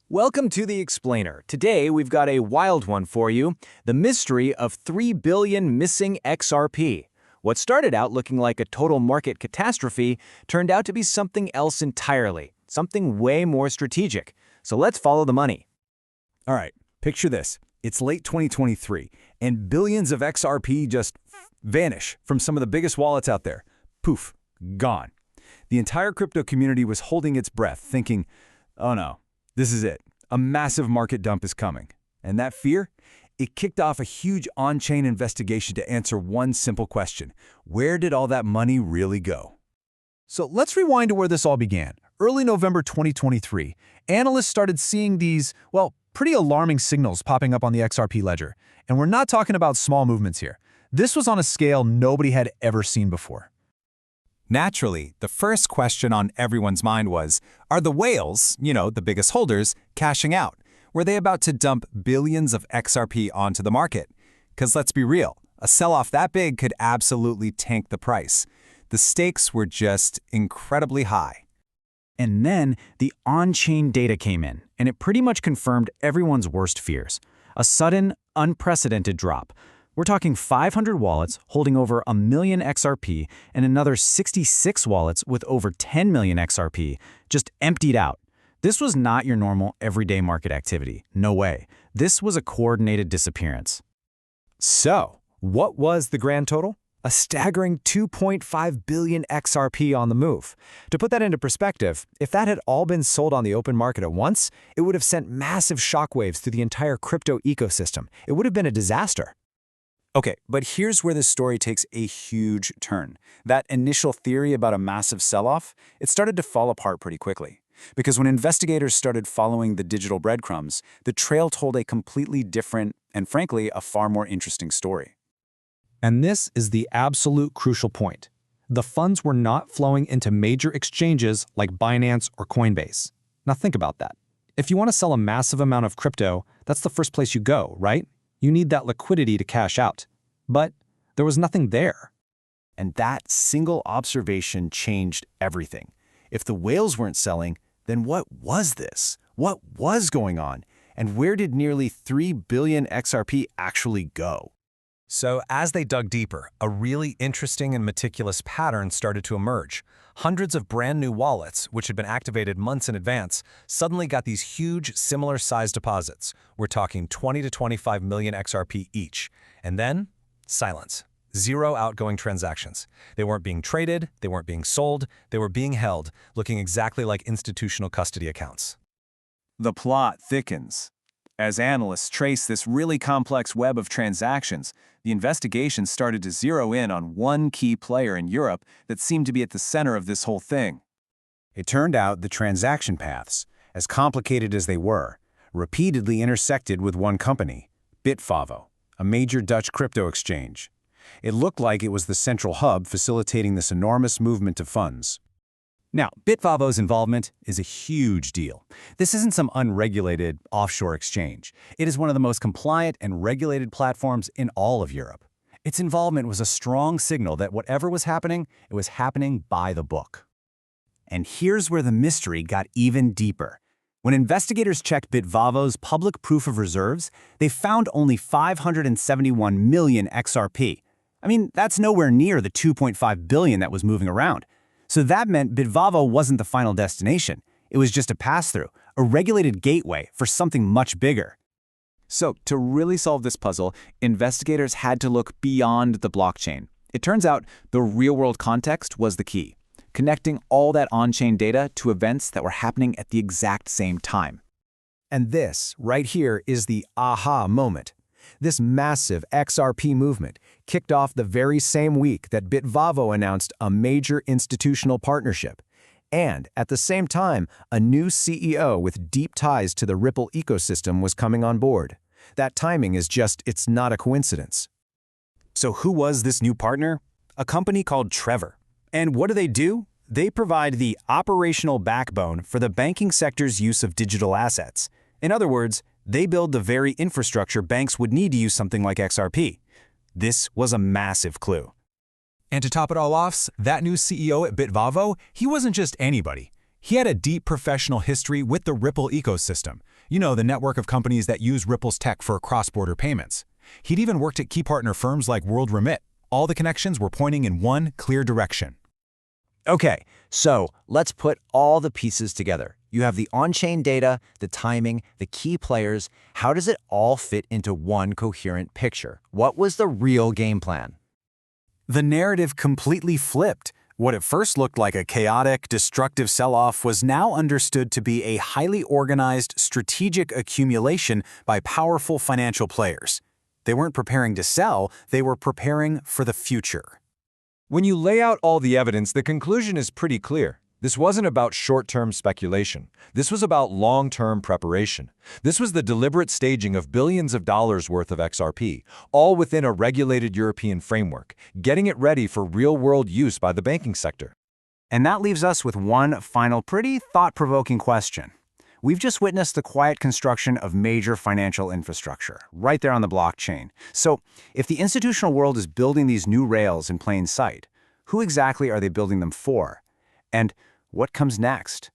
Welcome to The Explainer. Today, we've got a wild one for you, the mystery of 3 billion missing XRP. What started out looking like a total market catastrophe turned out to be something else entirely, something way more strategic. So let's follow the money. All right, picture this. It's late 2023, and billions of XRP just vanish from some of the biggest wallets out there. Poof, gone. The entire crypto community was holding its breath, thinking, oh no, this is it. A massive market dump is coming. And that fear? It kicked off a huge on-chain investigation to answer one simple question. Where did all that money really go? So let's rewind to where this all began. Early November 2023, analysts started seeing these, pretty alarming signals popping up on the XRP ledger. And we're not talking about small movements here. This was on a scale nobody had ever seen before. Naturally, the first question on everyone's mind was, are the whales, the biggest holders, cashing out? Were they about to dump billions of XRP onto the market? Because let's be real, a sell-off that big could absolutely tank the price. The stakes were just incredibly high. And then the on-chain data came in, and it pretty much confirmed everyone's worst fears. A sudden, unprecedented drop. We're talking 500 wallets holding over 1 million XRP and another 66 wallets with over 10 million XRP just emptied out. This was not your normal everyday market activity. No way. This was a coordinated disappearance. So, what was the grand total? A staggering 2.5 billion XRP on the move. To put that into perspective, if that had all been sold on the open market at once, it would have sent massive shockwaves through the entire crypto ecosystem. It would have been a disaster. Okay, but here's where this story takes a huge turn. That initial theory about a massive sell-off, it started to fall apart pretty quickly. Because when investigators started following the digital breadcrumbs, the trail told a completely different and frankly, a far more interesting story. And this is the absolute crucial point. The funds were not flowing into major exchanges like Binance or Coinbase. Now think about that. If you want to sell a massive amount of crypto, that's the first place you go, right? You need that liquidity to cash out. But there was nothing there. And that single observation changed everything. If the whales weren't selling, then what was this? What was going on? And where did nearly 3 billion XRP actually go? So as they dug deeper, a really interesting and meticulous pattern started to emerge. Hundreds of brand new wallets, which had been activated months in advance, suddenly got these huge, similar-sized deposits. We're talking 20 to 25 million XRP each. And then, silence. Zero outgoing transactions. They weren't being traded, they weren't being sold, they were being held, looking exactly like institutional custody accounts. The plot thickens. As analysts trace this really complex web of transactions, the investigation started to zero in on one key player in Europe that seemed to be at the center of this whole thing. It turned out the transaction paths, as complicated as they were, repeatedly intersected with one company, Bitvavo, a major Dutch crypto exchange. It looked like it was the central hub facilitating this enormous movement of funds. Now, Bitvavo's involvement is a huge deal. This isn't some unregulated offshore exchange. It is one of the most compliant and regulated platforms in all of Europe. Its involvement was a strong signal that whatever was happening, it was happening by the book. And here's where the mystery got even deeper. When investigators checked Bitvavo's public proof of reserves, they found only 571 million XRP. I mean, that's nowhere near the 2.5 billion that was moving around. So that meant Bitvavo wasn't the final destination. It was just a pass-through, a regulated gateway for something much bigger. So to really solve this puzzle, investigators had to look beyond the blockchain. It turns out the real-world context was the key, connecting all that on-chain data to events that were happening at the exact same time. And this, right here, is the aha moment. This massive XRP movement kicked off the very same week that Bitvavo announced a major institutional partnership. And at the same time, a new CEO with deep ties to the Ripple ecosystem was coming on board. That timing is it's not a coincidence. So who was this new partner? A company called Trevor. And what do? They provide the operational backbone for the banking sector's use of digital assets. In other words, they build the very infrastructure banks would need to use something like XRP. This was a massive clue. And to top it all off, that new CEO at Bitvavo, he wasn't just anybody. He had a deep professional history with the Ripple ecosystem, the network of companies that use Ripple's tech for cross-border payments. He'd even worked at key partner firms like World Remit. All the connections were pointing in one clear direction. Okay, so let's put all the pieces together. You have the on-chain data, the timing, the key players. How does it all fit into one coherent picture? What was the real game plan? The narrative completely flipped. What at first looked like a chaotic, destructive sell-off was now understood to be a highly organized, strategic accumulation by powerful financial players. They weren't preparing to sell, they were preparing for the future. When you lay out all the evidence, the conclusion is pretty clear. This wasn't about short-term speculation. This was about long-term preparation. This was the deliberate staging of billions of dollars worth of XRP, all within a regulated European framework, getting it ready for real-world use by the banking sector. And that leaves us with one final pretty thought-provoking question. We've just witnessed the quiet construction of major financial infrastructure, right there on the blockchain. So, if the institutional world is building these new rails in plain sight, who exactly are they building them for? And what comes next?